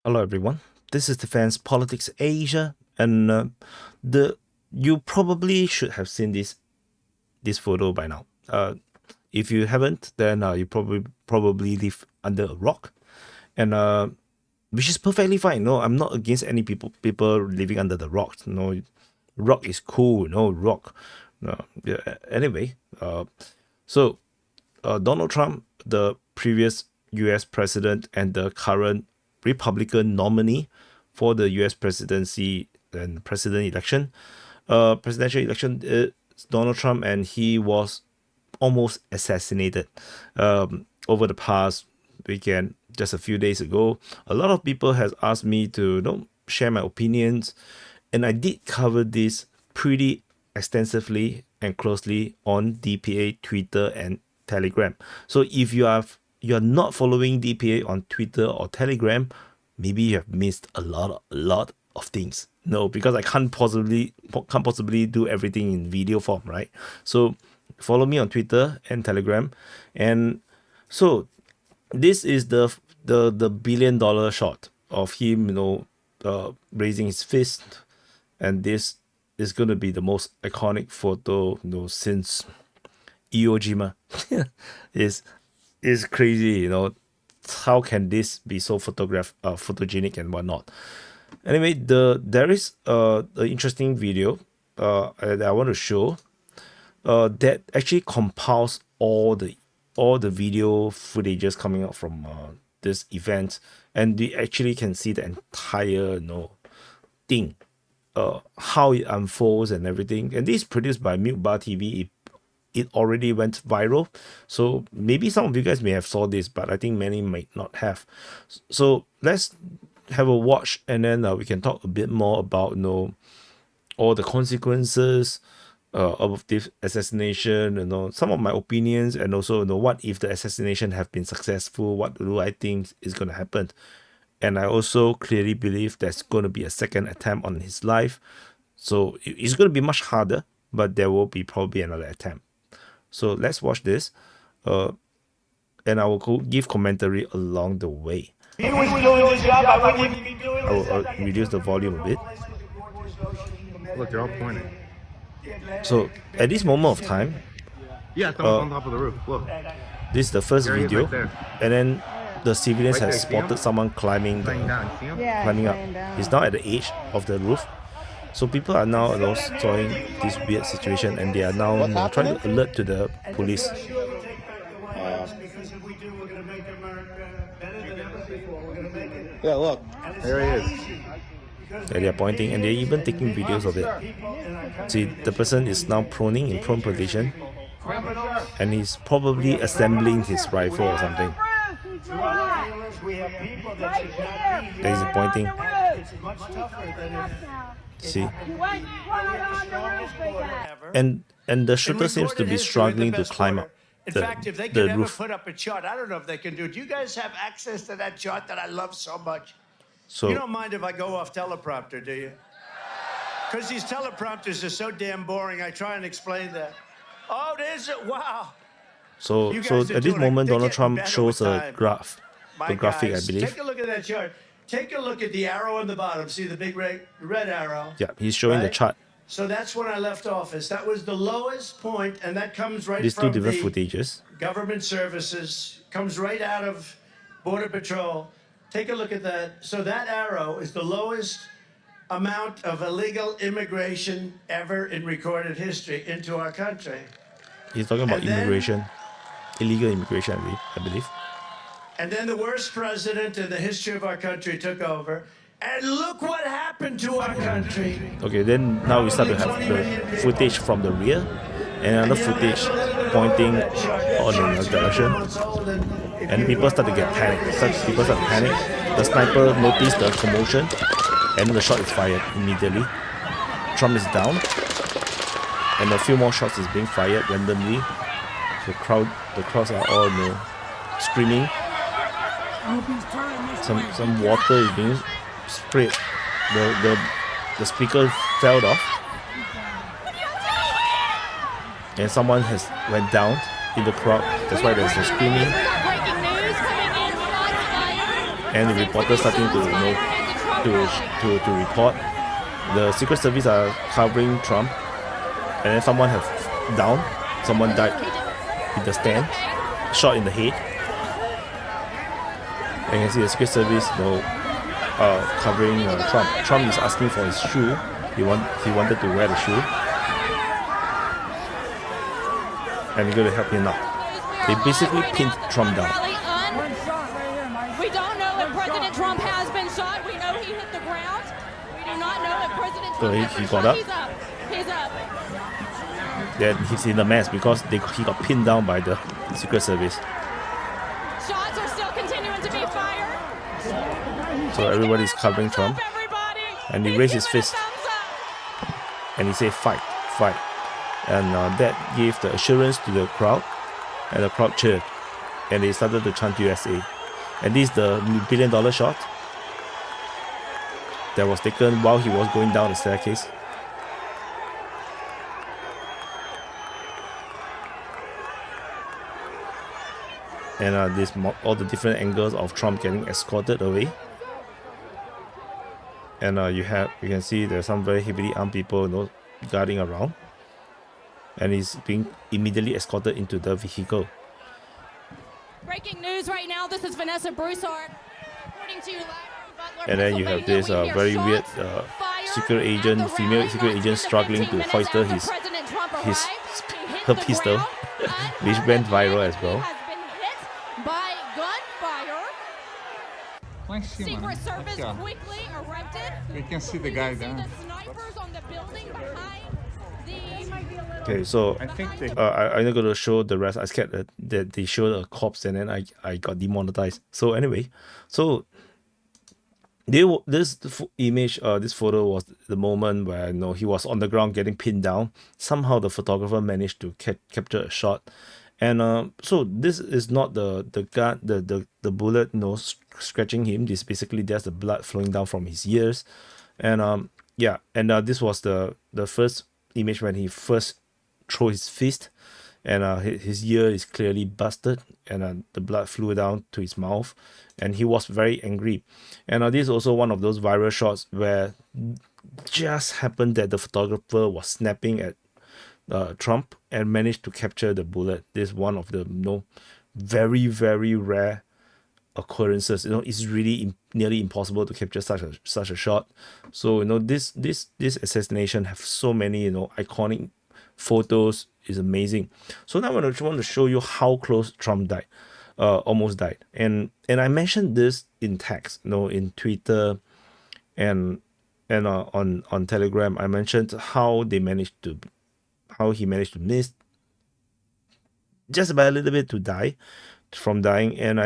Hello, everyone. This is Defense Politics Asia, and you probably should have seen this photo by now. If you haven't, then you probably live under a rock, and which is perfectly fine. No, I'm not against any people living under the rock. No, rock is cool. No, rock. No, yeah. Anyway, so Donald Trump, the previous U.S. president and the current Republican nominee for the U.S. presidency and presidential election, is Donald Trump, and he was almost assassinated over the past weekend. Just a few days ago, a lot of people has asked me to share my opinions, and I did cover this pretty extensively and closely on DPA, Twitter, and Telegram. So if you're not following DPA on Twitter or Telegram, maybe you have missed a lot of things. No, because I can't possibly do everything in video form, right? So follow me on Twitter and Telegram. And so this is the $1 billion shot of him, raising his fist, and this is going to be the most iconic photo, since Iwo Jima. is crazy. How can this be so photogenic and whatnot? Anyway, there is an interesting video that I want to show that actually compiles all the video footages coming out from this event, and we actually can see the entire thing, how it unfolds and everything. And this is produced by Milk Bar TV. It already went viral, so maybe some of you guys may have saw this, but I think many might not have. So let's have a watch, and then we can talk a bit more about all the consequences of this assassination, some of my opinions, and also what if the assassination have been successful, what do I think is going to happen. And I also clearly believe there's going to be a second attempt on his life, so it's going to be much harder, but there will be probably another attempt. So let's watch this, and I will give commentary along the way. I will reduce the volume a bit. Look, they're all pointing. So at this moment of time, yeah, on top of the roof. Look, this is the first video, right, and then the civilians have spotted someone climbing up. He's now at the edge of the roof. So people are now sawing this weird situation, and they are now trying to alert to the police. Yeah, look, there he is. Yeah, they are pointing, and they're even taking videos of it. See, the person is now proning in prone position, and he's probably assembling his rifle or something. There he's pointing. See, and the shooter seems to be struggling to climb up In fact, if they the could ever roof. put up a chart, I don't know if they can do it. Do you guys have access to that chart that I love so much? So You don't mind if I go off teleprompter, do you? Because these teleprompters are so damn boring. I try and explain that. Oh, there's it. Wow. So You guys are at this doing moment, they're Donald getting Trump better shows with a time. graphic, I Guys, believe. Take a look at that chart. Take a look at the arrow on the bottom. See the big red arrow? Yeah, he's showing the Right? chart. So that's when I left office. That was the lowest point, and that comes right These two from different the footages. government services, comes right out of Border Patrol. Take a look at that. So that arrow is the lowest amount of illegal immigration ever in recorded history into our country. He's talking about And then- immigration, illegal immigration, I believe. And then the worst president in the history of our country took over. And look what happened to our country. Okay, then now we start to have the footage from the rear, and another footage pointing on another direction, and people start to get panicked. People start to panic. The sniper noticed the commotion, and the shot is fired immediately. Trump is down, and a few more shots is being fired randomly. The crowds are all screaming. Some water is being sprayed. The speaker fell off, and someone has went down in the crowd. That's why there's a screaming. and the reporters starting to to report. The Secret Service are covering Trump, and then someone has down, someone died in the stand, shot in the head. And you can see the Secret Service, covering Trump. Trump is asking for his shoe. He wanted to wear the shoe, and they're going to help him out. They basically pinned Trump down. We don't know if President Trump has been shot. We know he hit the ground. We do not know if President Trump has been he got shot. up. He's up. Then he's in a mess because he got pinned down by the Secret Service. Shots are still continuing to be fired. So everybody's covering Trump, and he raised his fist, and he said, "Fight, fight," and that gave the assurance to the crowd, and the crowd cheered, and they started to chant USA. And this is the $1 billion shot that was taken while he was going down the staircase. And this all the different angles of Trump getting escorted away. And you can see there's some very heavily armed people, guarding around, and he's being immediately escorted into the vehicle. Breaking news right now. This is Vanessa Broussard reporting to you live from Butler, And then you have this Pennsylvania. We hear very shots weird fired secret at the agent, rally female not secret agent 10 to struggling 15 to minutes hoist after his President Trump her arrived. He hit the pistol, ground, which went viral as and well. he has been hit by gunfire. Lá em cima, Secret né? Service Aqui, ó. quickly erupted. You can see the You guy can see down. the snipers on the building behind the. Okay, so I think they I'm not going to show the rest. I scared that they showed a corpse and then I got demonetized. So anyway, so this image, this photo was the moment where he was on the ground getting pinned down. Somehow the photographer managed to capture a shot, and so this is not the gun, the bullet, scratching him. This basically there's the blood flowing down from his ears, and this was the first image when he first threw his fist, and his ear is clearly busted, and the blood flew down to his mouth, and he was very angry. And this is also one of those viral shots where just happened that the photographer was snapping at Trump and managed to capture the bullet. This is one of the very, very rare occurrences. It's really nearly impossible to capture such a shot. So this assassination have so many iconic photos. Is amazing. So now I want to show you how close Trump died, almost died. And I mentioned this in text, in Twitter, and on Telegram. I mentioned how he managed to miss just about a little bit to die from dying. And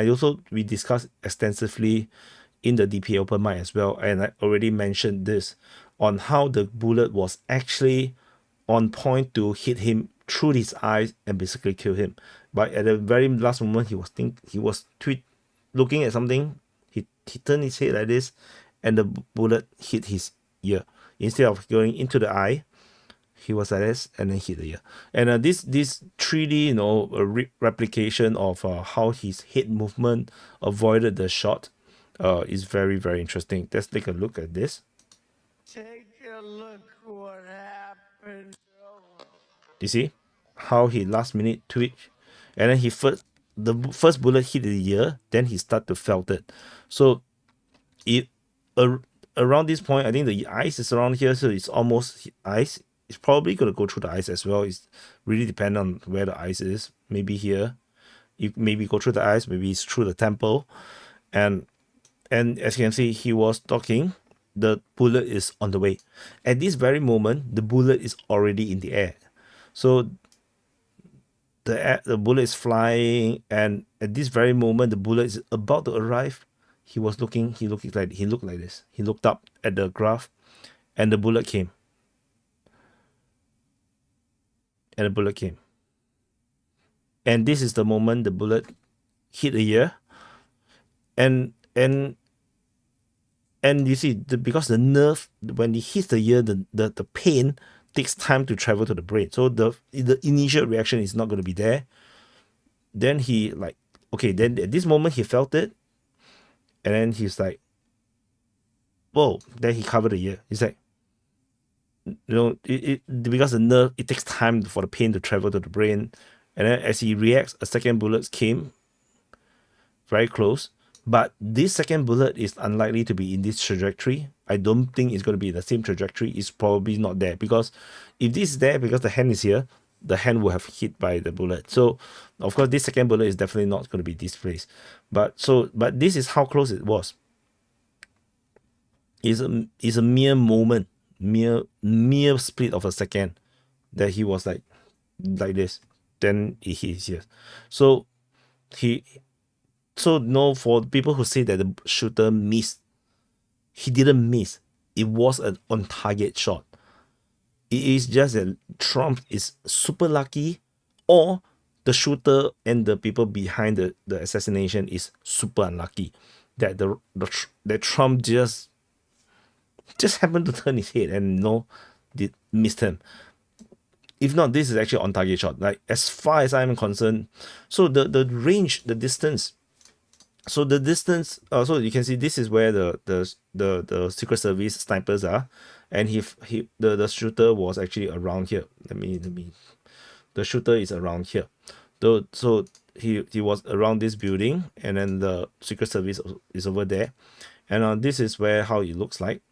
we discussed extensively in the DPA open mic as well. And I already mentioned this on how the bullet was actually on point to hit him through his eyes and basically kill him. But at the very last moment, he was looking at something. He turned his head like this, and the bullet hit his ear. Instead of going into the eye, he was like this and then hit the ear. And this 3D replication of how his head movement avoided the shot is very, very interesting. Let's take a look at this. Take a look what happened. You see how he last minute twitch, and then the first bullet hit the ear, then he start to felt it. So around this point, I think the eyes is around here, so it's almost eyes. It's probably gonna go through the eyes as well. It's really depend on where the eyes is. Maybe here, you maybe go through the eyes, maybe it's through the temple, and as you can see, he was talking. The bullet is on the way. At this very moment, the bullet is already in the air. So the bullet is flying, and at this very moment, the bullet is about to arrive. He looked like this. He looked up at the graph, and the bullet came. And this is the moment the bullet hit the ear, and you see because the nerve, when it hits the ear, the pain takes time to travel to the brain. So the initial reaction is not going to be there. Then then at this moment he felt it, And then he's like, whoa. Then he covered the ear. He's like, because the nerve, it takes time for the pain to travel to the brain. And then as he reacts, a second bullet came very close. But this second bullet is unlikely to be in this trajectory. I don't think it's going to be in the same trajectory. It's probably not there, because if this is there, because the hand is here, the hand will have hit by the bullet. So of course this second bullet is definitely not going to be this place. But this is how close it was. It's a mere moment, mere split of a second that he was like this. Then he hits here. So no, for people who say that the shooter missed, he didn't miss. It was an on target shot. It is just that Trump is super lucky, or the shooter and the people behind the assassination is super unlucky that that Trump just happened to turn his head and missed him. If not, this is actually on target shot. Like, as far as I'm concerned, so the range, the distance. So the distance, so you can see this is where the Secret Service snipers are, and the shooter was actually around here. The shooter is around here. So he was around this building, and then the Secret Service is over there, and this is how it looks like.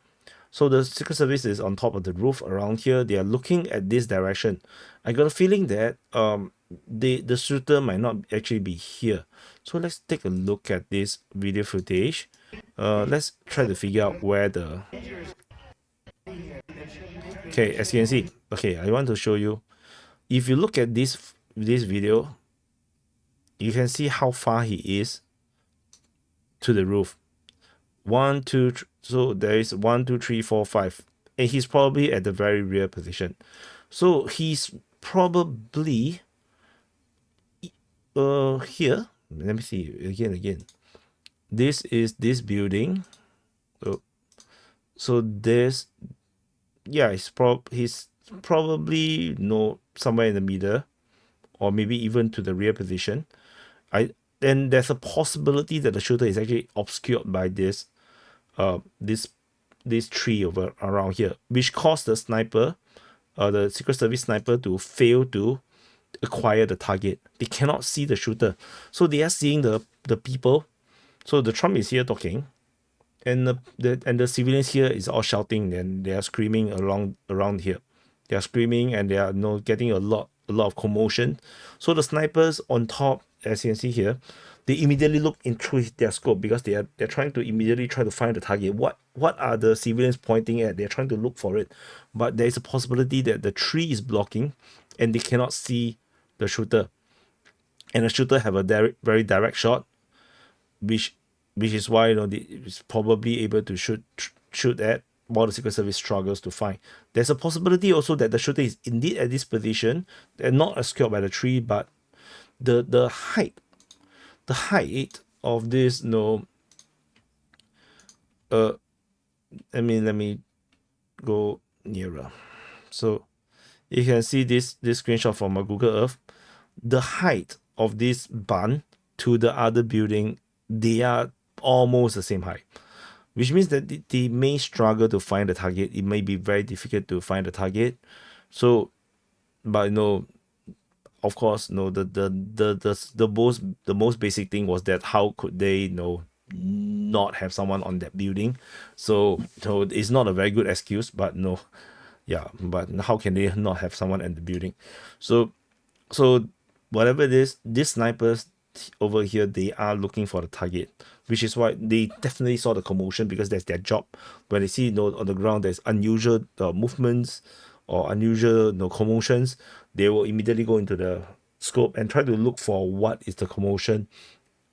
So the Secret Service is on top of the roof around here. They are looking at this direction. I got a feeling that the shooter might not actually be here. So let's take a look at this video footage. Let's try to figure out where the... Okay, as you can see, okay, I want to show you. If you look at this video, you can see how far he is to the roof. 1, 2, so there is 1, 2, 3, 4, 5, and he's probably at the very rear position. So he's probably here. Let me see again. This is this building. So there's, yeah, he's probably somewhere in the middle, or maybe even to the rear position. Then there's a possibility that the shooter is actually obscured by this tree over around here, which caused the sniper, the Secret Service sniper, to fail to acquire the target. They cannot see the shooter, so they are seeing the people. So the Trump is here talking, and the civilians here is all shouting, and they are screaming around here. They are screaming, and they are getting a lot of commotion. So the snipers on top, as you can see here, they immediately look into their scope, because they're trying to immediately try to find the target. What are the civilians pointing at? They're trying to look for it, but there is a possibility that the tree is blocking, and they cannot see the shooter. And the shooter have a very direct shot, which is why it's probably able to shoot at, while the Secret Service struggles to find. There's a possibility also that the shooter is indeed at this position, and not obscured by the tree, but the height of this, let me go nearer. So you can see this screenshot from a Google Earth. The height of this barn to the other building, they are almost the same height, which means that they may struggle to find the target. It may be very difficult to find the target. So, but of course, the most basic thing was that how could they not have someone on that building? So it's not a very good excuse, but but how can they not have someone in the building? So whatever it is, these snipers over here, they are looking for the target, which is why they definitely saw the commotion, because that's their job. When they see on the ground there's unusual movements or unusual commotions, they will immediately go into the scope and try to look for what is the commotion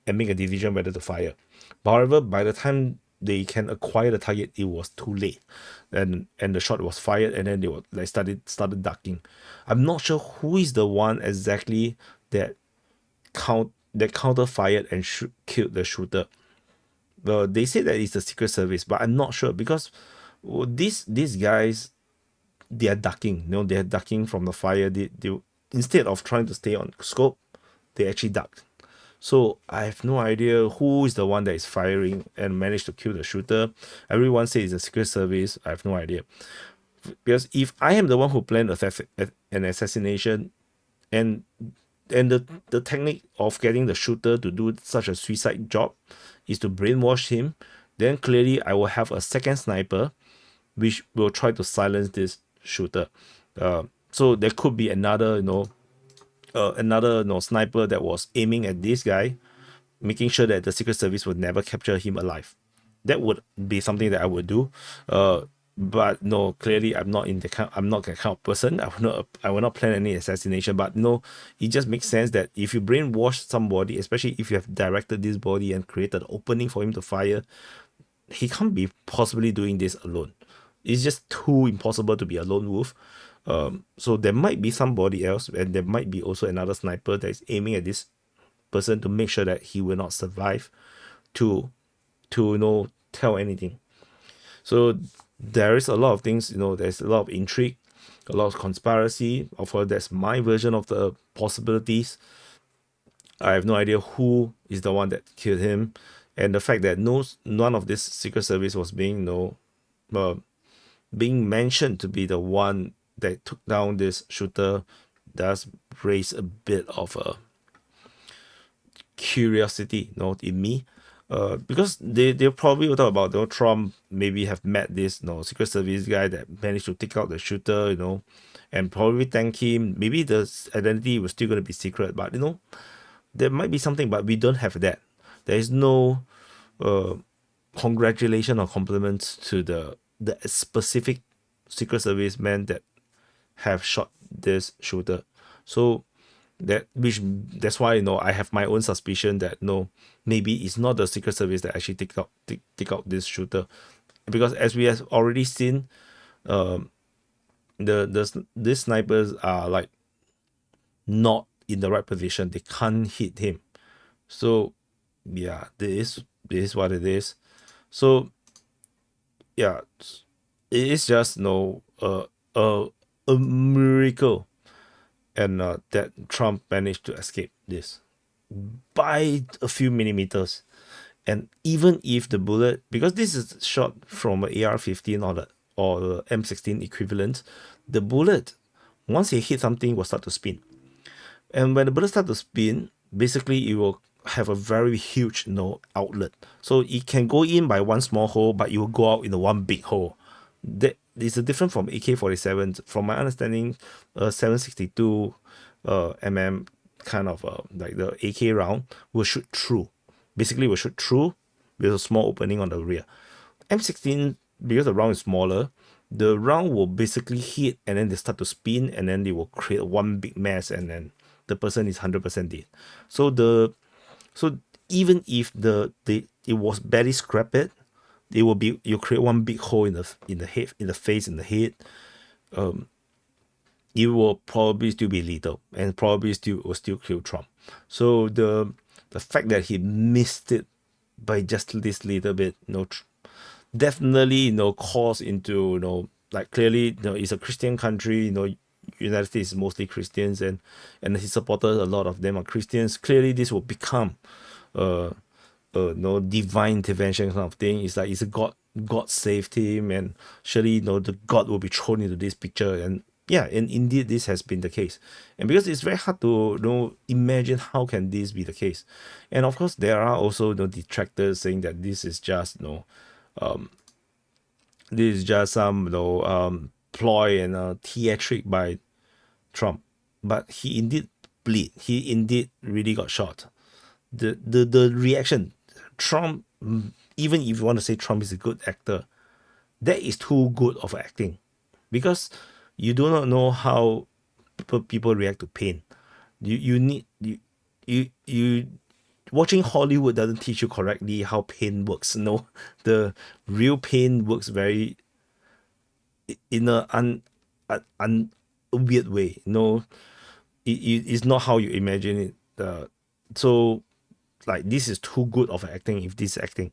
and make a decision whether to fire. But however, by the time they can acquire the target, it was too late, and the shot was fired, and then they were started ducking. I'm not sure who is the one exactly that counter fired and killed the shooter. Well, they say that it's the Secret Service, but I'm not sure, because these guys, they are ducking. They are ducking from the fire. They instead of trying to stay on scope, they actually ducked. So I have no idea who is the one that is firing and managed to kill the shooter. Everyone says it's the Secret Service. I have no idea. Because if I am the one who planned an assassination, and the technique of getting the shooter to do such a suicide job is to brainwash him, then clearly I will have a second sniper which will try to silence this shooter. So there could be another sniper that was aiming at this guy, making sure that the Secret Service would never capture him alive. That would be something that I would do. But no, clearly I'm not that kind of person. I will not plan any assassination. But no, it just makes sense that if you brainwash somebody, especially if you have directed this body and created an opening for him to fire, he can't be possibly doing this alone. It's just too impossible to be a lone wolf. So there might be somebody else, and there might be also another sniper that is aiming at this person to make sure that he will not survive to tell anything. So there is a lot of things, there's a lot of intrigue, a lot of conspiracy. Of course, that's my version of the possibilities. I have no idea who is the one that killed him, and the fact that none of this Secret Service was being mentioned to be the one that took down this shooter does raise a bit of a curiosity, in me. Because they probably will talk about Trump maybe have met this Secret Service guy that managed to take out the shooter, and probably thank him. Maybe the identity was still going to be secret, but there might be something, but we don't have that. There is no congratulation or compliments to the specific Secret Service man that have shot this shooter. So that's why I have my own suspicion that maybe it's not the Secret Service that actually take out this shooter, because as we have already seen, these snipers are like not in the right position. They can't hit him. So yeah, this is what it is. So yeah, it is just a miracle, and that Trump managed to escape this by a few millimeters. And even if the bullet, because this is shot from an AR-15 or the M16 equivalent, the bullet, once it hit something, will start to spin. And when the bullet starts to spin, basically it will have a very huge outlet. So it can go in by one small hole, but it will go out in the one big hole. That is different from AK-47. From my understanding, 762 mm kind of like the AK round will shoot through. Basically, will shoot through with a small opening on the rear. M16, because the round is smaller, the round will basically hit and then they start to spin, and then they will create one big mess, and then the person is 100% dead. So even if it was barely scrapped, you create one big hole in the head, in the face, in the head. It will probably still be lethal, and probably will still kill Trump. So the fact that he missed it by just this little bit, definitely calls into like clearly it's a Christian country. United States is mostly Christians, and his supporters, a lot of them are Christians. Clearly this will become divine intervention kind of thing. It's like it's a God saved him, and surely the God will be thrown into this picture. And yeah, and indeed this has been the case. And because it's very hard to imagine how can this be the case. And of course there are also detractors saying that this is just some ploy and theatric by Trump. But he indeed bleed. He indeed really got shot. The reaction, Trump, even if you want to say Trump is a good actor, that is too good of acting, because you do not know how people react to pain. You watching Hollywood doesn't teach you correctly how pain works. The real pain works very in a weird way. It's not how you imagine it. So like this is too good of acting if this is acting.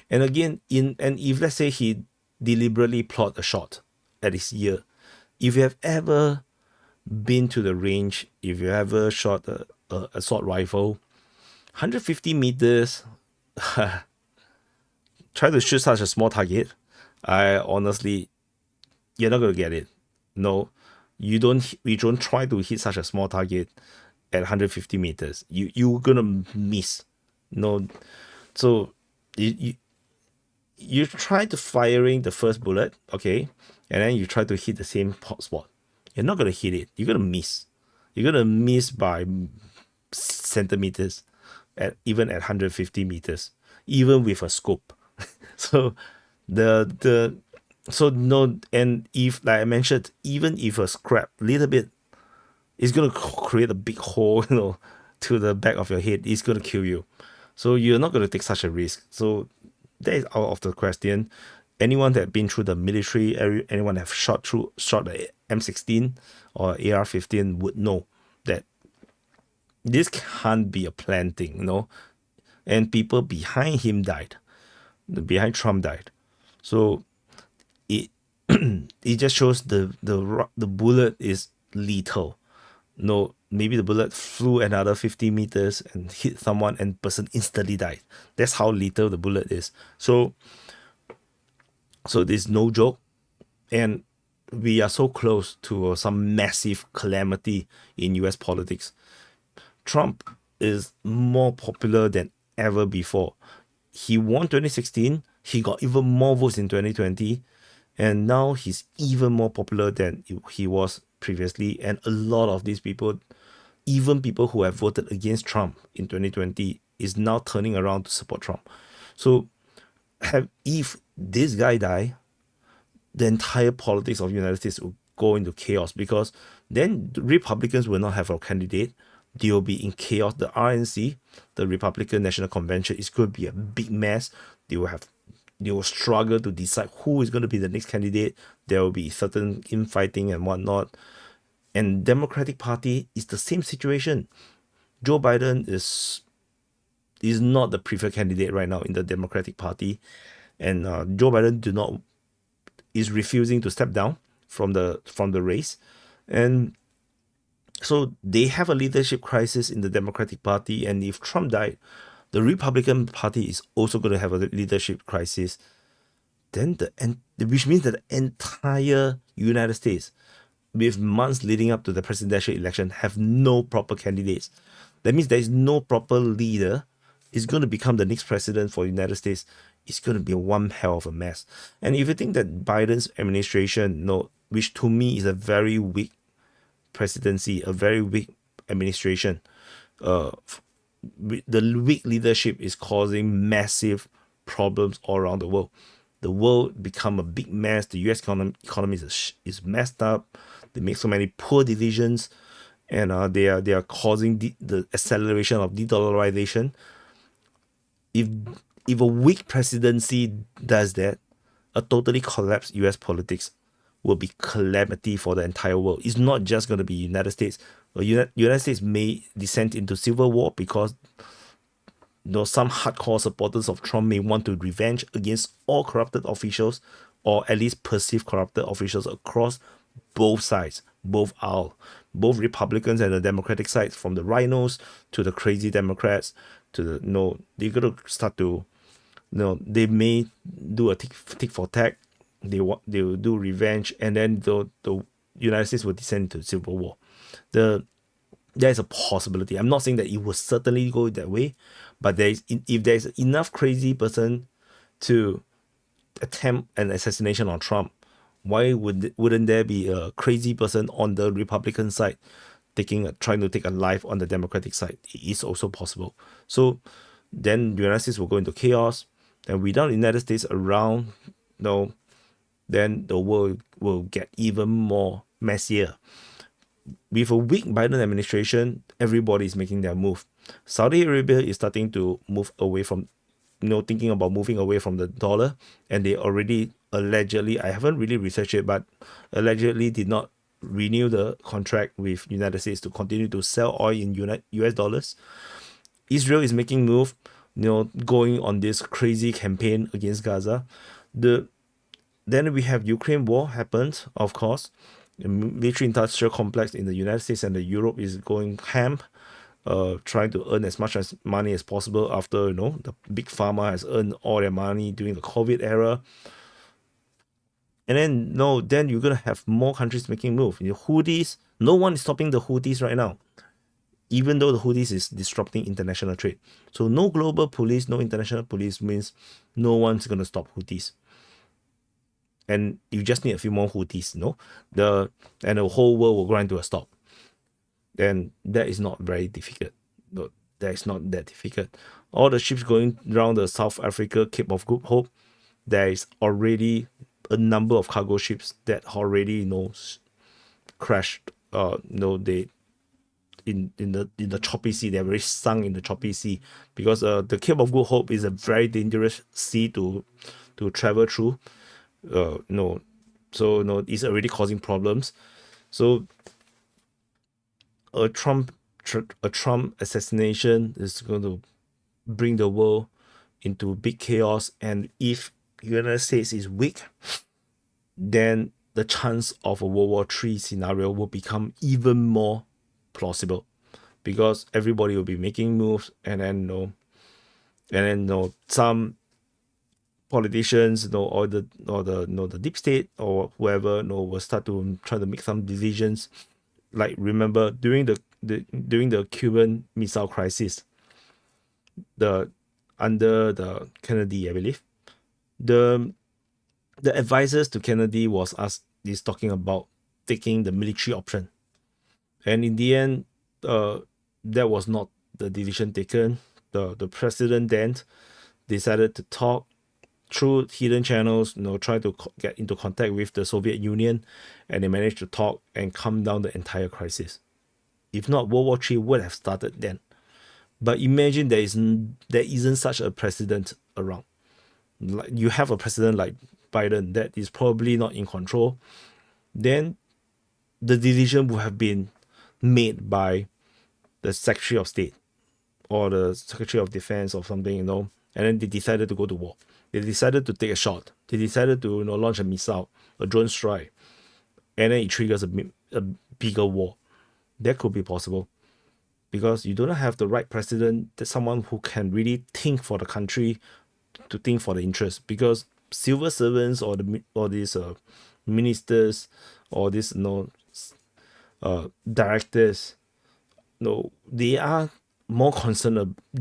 And again, if let's say he deliberately plot a shot at his ear, if you have ever been to the range, if you ever shot a assault rifle, 150 meters, try to shoot such a small target. I honestly, you're not gonna get it. No, you don't. We don't try to hit such a small target at 150 meters. You're gonna miss. No, so you try to firing the first bullet, okay, and then you try to hit the same spot. You're not gonna hit it. You're gonna miss. You're gonna miss by centimeters, even at 150 meters, even with a scope. So the so no, and if, like I mentioned, even if a scrap little bit, it's gonna create a big hole, to the back of your head. It's gonna kill you. So you're not gonna take such a risk. So that is out of the question. Anyone that been through the military, anyone that have shot the M16 or AR-15 would know that this can't be a planned thing, And people behind him died. Behind Trump died. So it it just shows the bullet is lethal. No, maybe the bullet flew another 50 meters and hit someone and person instantly died. That's how lethal the bullet is. So there's no joke. And we are so close to some massive calamity in US politics. Trump is more popular than ever before. He won 2016. He got even more votes in 2020. And now he's even more popular than he was previously. And a lot of these people, even people who have voted against Trump in 2020, is now turning around to support Trump. So if this guy die, the entire politics of the United States will go into chaos, because then the Republicans will not have a candidate. They will be in chaos. The RNC, the Republican National Convention, is going to be a big mess. They will struggle to decide who is going to be the next candidate. There will be certain infighting and whatnot. And Democratic Party is the same situation. Joe Biden is not the preferred candidate right now in the Democratic Party, and Joe Biden is refusing to step down from the race, and so they have a leadership crisis in the Democratic Party. And if Trump died, the Republican Party is also going to have a leadership crisis. Then which means that the entire United States, with months leading up to the presidential election, have no proper candidates. That means there is no proper leader. Is going to become the next president for the United States. It's going to be one hell of a mess. And if you think that Biden's administration, which to me is a very weak presidency, a very weak administration, the weak leadership is causing massive problems all around the world. The world become a big mess. The U.S. economy is messed up. They make so many poor decisions, and they are causing the acceleration of de-dollarization. If a weak presidency does that, a totally collapsed U.S. politics will be calamity for the entire world. It's not just going to be United States. United States may descend into civil war because some hardcore supporters of Trump may want to revenge against all corrupted officials, or at least perceived corrupted officials across both sides, both Republicans and the Democratic sides, from the rhinos to the crazy Democrats to they're gonna start to, they may do a tick for tack. They will do revenge, and then the United States will descend into civil war. There is a possibility. I'm not saying that it will certainly go that way, but if there is enough crazy person to attempt an assassination on Trump, why wouldn't there be a crazy person on the Republican side trying to take a life on the Democratic side? It is also possible. So then the United States will go into chaos, and without the United States around, then the world will get even more messier. With a weak Biden administration, everybody is making their move. Saudi Arabia is starting to move away from, thinking about moving away from the dollar, and they already allegedly, I haven't really researched it, but allegedly did not renew the contract with United States to continue to sell oil in US dollars. Israel is making move, going on this crazy campaign against Gaza. Then we have Ukraine war happens, of course. The military industrial complex in the United States and the Europe is going ham. trying to earn as much as money as possible after the big pharma has earned all their money during the COVID era. And then then you're gonna have more countries making move. The Houthis, no one is stopping the Houthis right now, even though the Houthis is disrupting international trade. So no global police, no international police means no one's gonna stop Houthis. And you just need a few more Houthis, and the whole world will grind to a stop. Then that is not very difficult. No, that is not that difficult. All the ships going around the South Africa Cape of Good Hope, there is already a number of cargo ships that already crashed. They in the choppy sea. They're very sunk in the choppy sea because the Cape of Good Hope is a very dangerous sea to travel through. It's already causing problems. So a Trump assassination is going to bring the world into big chaos, and if United States is weak, then the chance of a World War III scenario will become even more plausible, because everybody will be making moves, and then some politicians, or the deep state or whoever, will start to try to make some decisions. Like, remember during the Cuban Missile Crisis, under the Kennedy, I believe, the advisors to Kennedy is talking about taking the military option, and in the end, that was not the decision taken. The president then decided to talk through hidden channels, try to get into contact with the Soviet Union, and they managed to talk and calm down the entire crisis. If not, World War III would have started then. But imagine there isn't such a precedent around. Like, you have a president like Biden that is probably not in control, then the decision would have been made by the Secretary of State or the Secretary of Defense or something, and then they decided to go to war. They decided to take a shot. They decided to launch a missile, a drone strike, and then it triggers a bigger war. That could be possible, because you don't have the right president, that's someone who can really think for the country, to think for the interest. Because civil servants or these ministers or these directors, they are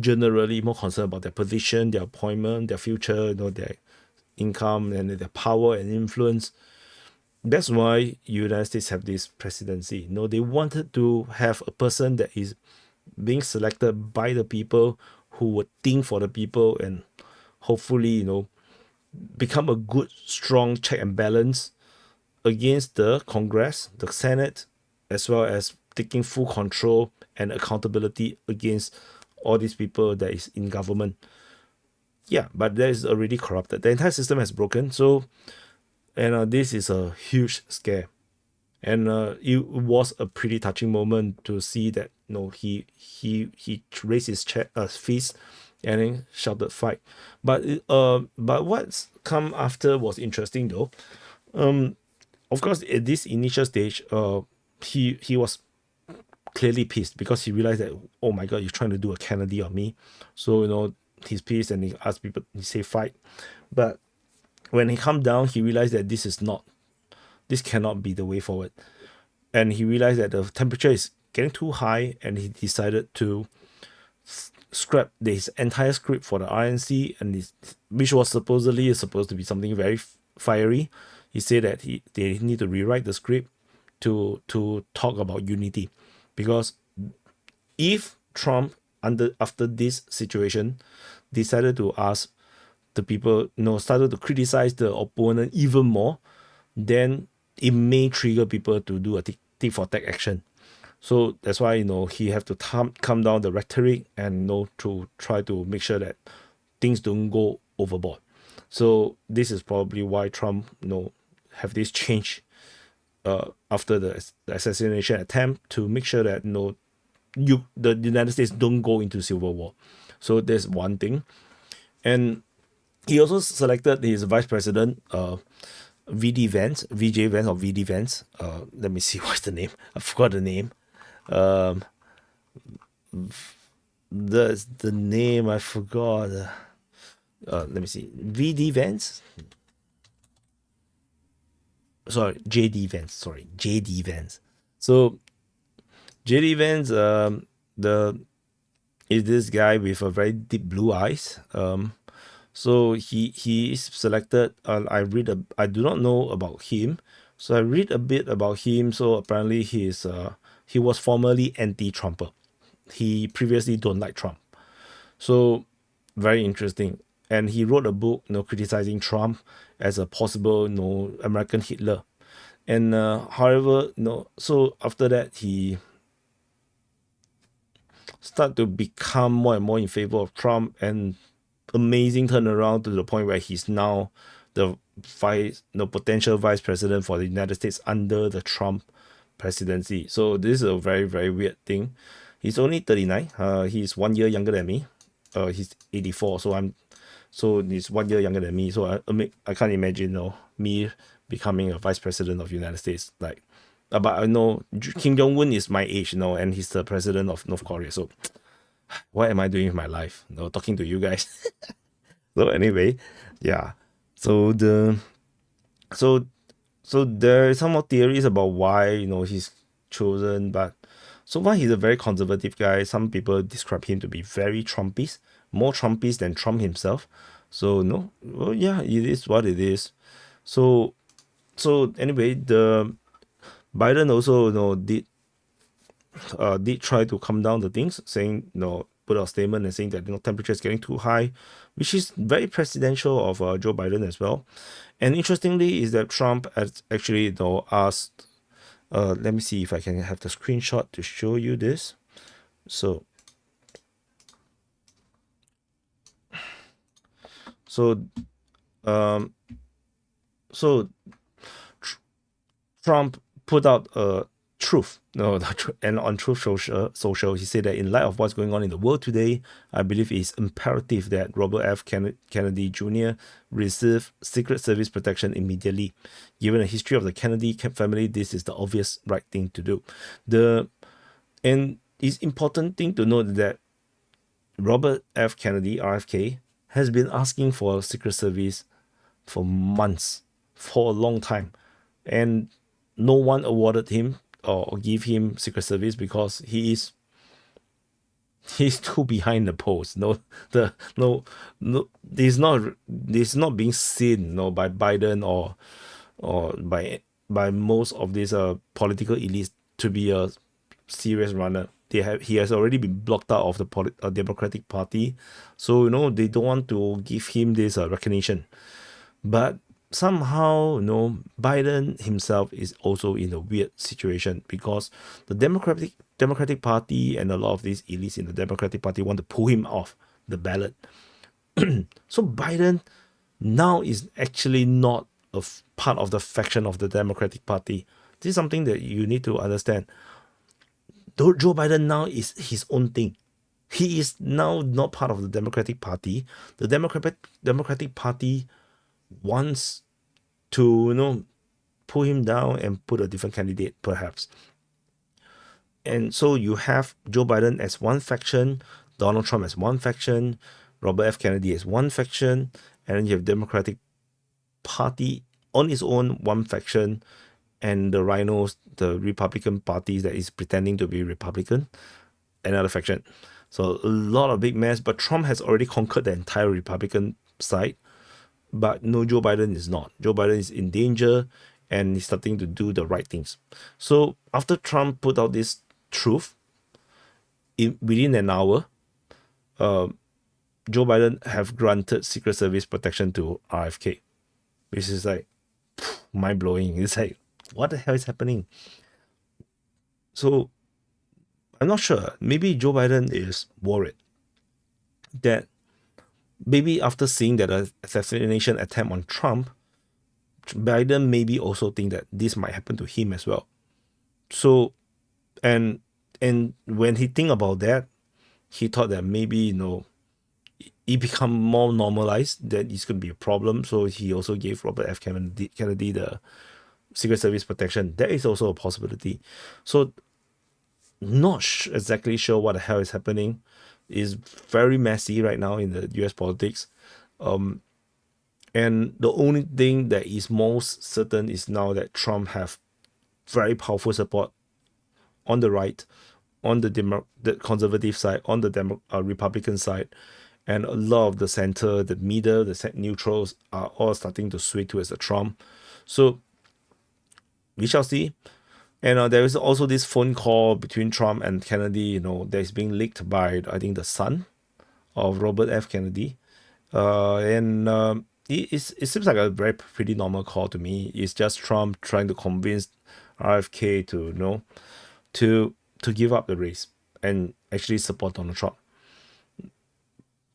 generally more concerned about their position, their appointment, their future, their income and their power and influence. That's why United States have this presidency. They wanted to have a person that is being selected by the people, who would think for the people, and hopefully, become a good, strong check and balance against the Congress, the Senate, as well as taking full control and accountability against all these people that is in government. Yeah, but that is already corrupted. The entire system has broken. So, and this is a huge scare. And it was a pretty touching moment to see that he raised his fist and then shouted fight. But what's come after was interesting though. Of course, at this initial stage, he was clearly pissed, because he realized that, oh my god, you're trying to do a Kennedy on me. So he's pissed, and he asked people, he say fight. But when he calmed down, he realized that this cannot be the way forward. And he realized that the temperature is getting too high, and he decided to scrap his entire script for the RNC, which was supposed to be something very fiery. He said that they need to rewrite the script to talk about unity. Because if Trump, after this situation, decided to ask the people, started to criticize the opponent even more, then it may trigger people to do a tick for tack action. So that's why he have to calm down the rhetoric, and to try to make sure that things don't go overboard. So this is probably why Trump have this change after the assassination attempt, to make sure that the United States don't go into civil war. So there's one thing. And he also selected his vice president, VJ Vance. Let me see what's the name. I forgot the name. the name I forgot. Let me see. VD Vance. Sorry, JD Vance. Sorry, JD Vance. So JD Vance, the is this guy with a very deep blue eyes. So he is selected. I do not know about him, so I read a bit about him. So apparently he was formerly anti-Trumper. He previously don't like Trump. So very interesting. And he wrote a book, criticizing Trump as a possible, American Hitler. And however, so after that he start to become more and more in favor of Trump, and amazing turnaround to the point where he's now the potential vice president for the United States under the Trump presidency. So this is a very, very weird thing. He's only 39. He's 1 year younger than me. He's 84. So he's 1 year younger than me. So I can't imagine, me becoming a vice president of the United States. But I know Kim Jong-un is my age, and he's the president of North Korea. So what am I doing with my life? Talking to you guys. So anyway, yeah. So so there are some more theories about why he's chosen, but so far he's a very conservative guy. Some people describe him to be very Trumpist, more Trumpist than Trump himself. So no, well, yeah, it is what it is. So anyway, the Biden also did try to calm down the things, saying put out a statement and saying that temperature is getting too high, which is very presidential of Joe Biden as well. And interestingly is that Trump has actually asked, let me see if I can have the screenshot to show you this. So Trump put out a truth, and on Truth Social, he said that in light of what's going on in the world today, I believe it's imperative that Robert F. Kennedy Jr. receive Secret Service protection immediately. Given the history of the Kennedy family, this is the obvious right thing to do. And it's important thing to note that Robert F. Kennedy, RFK, has been asking for Secret Service for months, for a long time, and no one awarded him or give him Secret Service because he's too behind the post. He's not being seen by Biden or by most of these political elites to be a serious runner. He has already been blocked out of the Democratic Party, so they don't want to give him this recognition. But somehow, Biden himself is also in a weird situation because the Democratic Party and a lot of these elites in the Democratic Party want to pull him off the ballot. So Biden now is actually not a part of the faction of the Democratic Party. This is something that you need to understand. Joe Biden now is his own thing. He is now not part of the Democratic Party. The Democratic Party wants to pull him down and put a different candidate perhaps. And so you have Joe Biden as one faction, Donald Trump as one faction, Robert F. Kennedy as one faction, and then you have Democratic Party on its own, one faction, and the rhinos, the Republican parties that is pretending to be Republican, another faction. So a lot of big mess, but Trump has already conquered the entire Republican side. But no, Joe Biden is not. Joe Biden is in danger and he's starting to do the right things. So after Trump put out this truth, within an hour, Joe Biden have granted Secret Service protection to RFK, which is like mind-blowing. It's like, what the hell is happening? So I'm not sure. Maybe Joe Biden is worried that maybe after seeing that assassination attempt on Trump, Biden maybe also think that this might happen to him as well. So, and when he think about that, he thought that maybe it become more normalized that it's going to be a problem. So he also gave Robert F. Kennedy the Secret Service protection. That is also a possibility. So not exactly sure what the hell is happening. It's very messy right now in the US politics. And the only thing that is most certain is now that Trump have very powerful support on the right, on the conservative side, on the Republican side, and a lot of the center, the middle, the neutrals are all starting to sway towards the Trump. So we shall see. And there is also this phone call between Trump and Kennedy, that is being leaked by, I think, the son of Robert F. Kennedy. It seems like a very pretty normal call to me. It's just Trump trying to convince RFK to give up the race and actually support Donald Trump.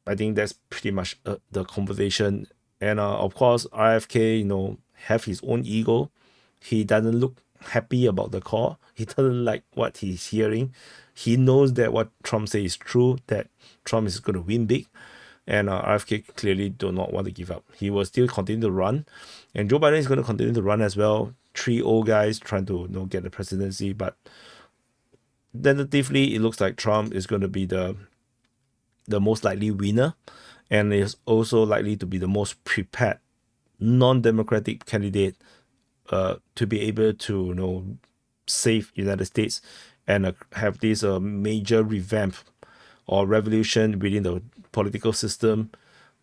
I think that's pretty much the conversation. And of course, RFK, have his own ego. He doesn't look happy about the call. He doesn't like what he's hearing. He knows that what Trump says is true, that Trump is going to win big. And RFK clearly do not want to give up. He will still continue to run. And Joe Biden is going to continue to run as well. 3 old guys trying to get the presidency. But tentatively, it looks like Trump is going to be the most likely winner. And is also likely to be the most prepared non-democratic candidate to be able to save United States and have this major revamp or revolution within the political system,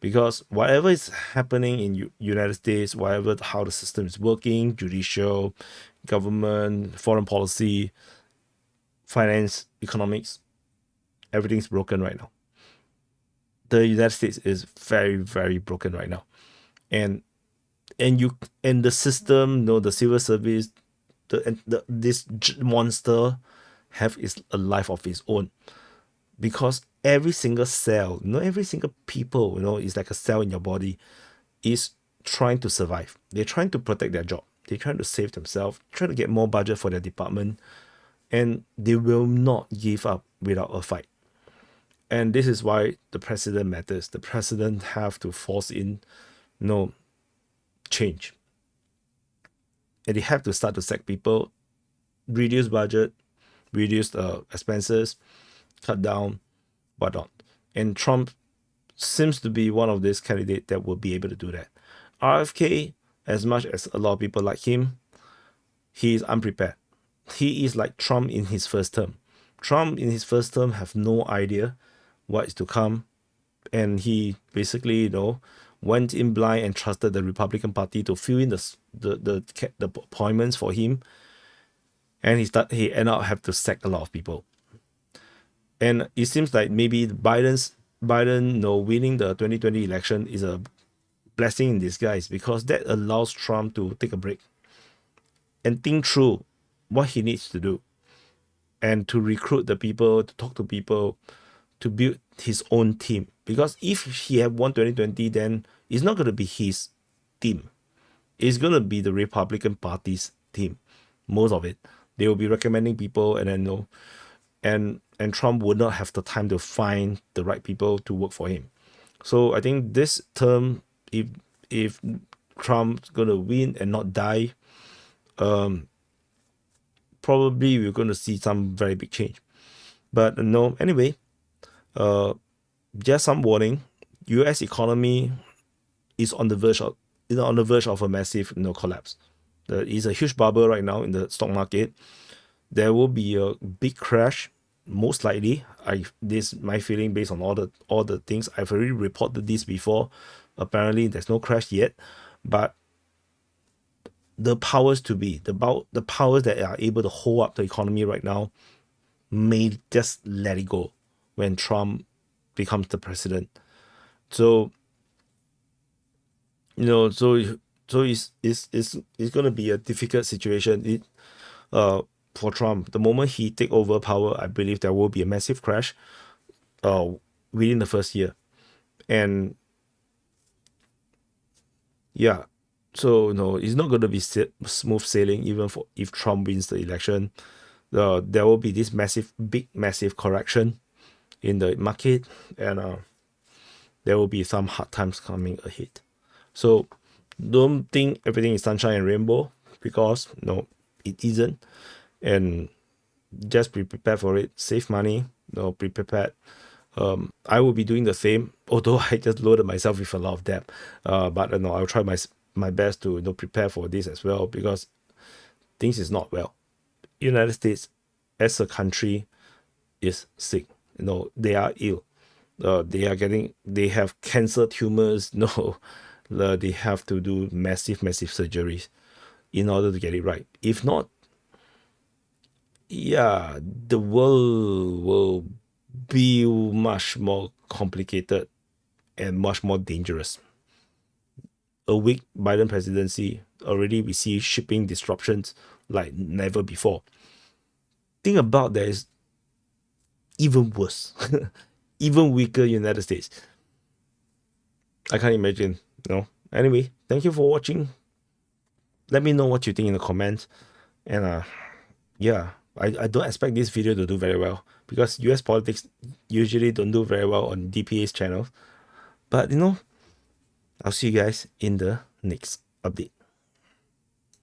because whatever is happening in United States, how the system is working, judicial, government, foreign policy, finance, economics, everything's broken right now. The United States is very, very broken right now, and the system, the civil service, this monster have a life of its own, because every single cell, every single people, is like a cell in your body, is trying to survive. They're trying to protect their job. They're trying to save themselves, trying to get more budget for their department, and they will not give up without a fight. And this is why the president matters. The president have to force in, change. And they have to start to sack people, reduce budget, reduce expenses, cut down, whatnot. And Trump seems to be one of these candidates that will be able to do that. RFK, as much as a lot of people like him, he is unprepared. He is like Trump in his first term. Trump in his first term have no idea what is to come. And he basically, went in blind and trusted the Republican Party to fill in the appointments for him. And he ended up have to sack a lot of people. And it seems like maybe Biden, winning the 2020 election is a blessing in disguise, because that allows Trump to take a break and think through what he needs to do, and to recruit the people, to talk to people, to build his own team. Because if he had won 2020, then it's not going to be his team. It's going to be the Republican Party's team. Most of it. They will be recommending people, and then and Trump would not have the time to find the right people to work for him. So I think this term, if Trump's going to win and not die, probably we're going to see some very big change. But anyway, just some warning. U.S. economy is on the verge of a massive collapse. There is a huge bubble right now in the stock market. There will be a big crash, most likely. This is my feeling based on all the things I've already reported this before. Apparently, there's no crash yet, but the powers to be, the powers that are able to hold up the economy right now, may just let it go when Trump becomes the president. So so it's going to be a difficult situation for Trump. The moment he take over power, I believe there will be a massive crash within the first year. And yeah, so it's not going to be smooth sailing even if Trump wins the election. There will be this massive correction in the market, and there will be some hard times coming ahead. So don't think everything is sunshine and rainbow, because it isn't. And just be prepared for it. Save money. Be prepared. I will be doing the same, although I just loaded myself with a lot of debt. But I'll try my best to prepare for this as well, because things is not well. United States as a country is sick. They are ill. They have cancer tumors. They have to do massive surgeries in order to get it right. If not, yeah, the world will be much more complicated and much more dangerous. A weak Biden presidency, already we see shipping disruptions like never before. Think about that is even worse, even weaker United States. I can't imagine. Anyway, thank you for watching. Let me know what you think in the comments. And yeah, I don't expect this video to do very well, because US politics usually don't do very well on DPA's channel. But I'll see you guys in the next update.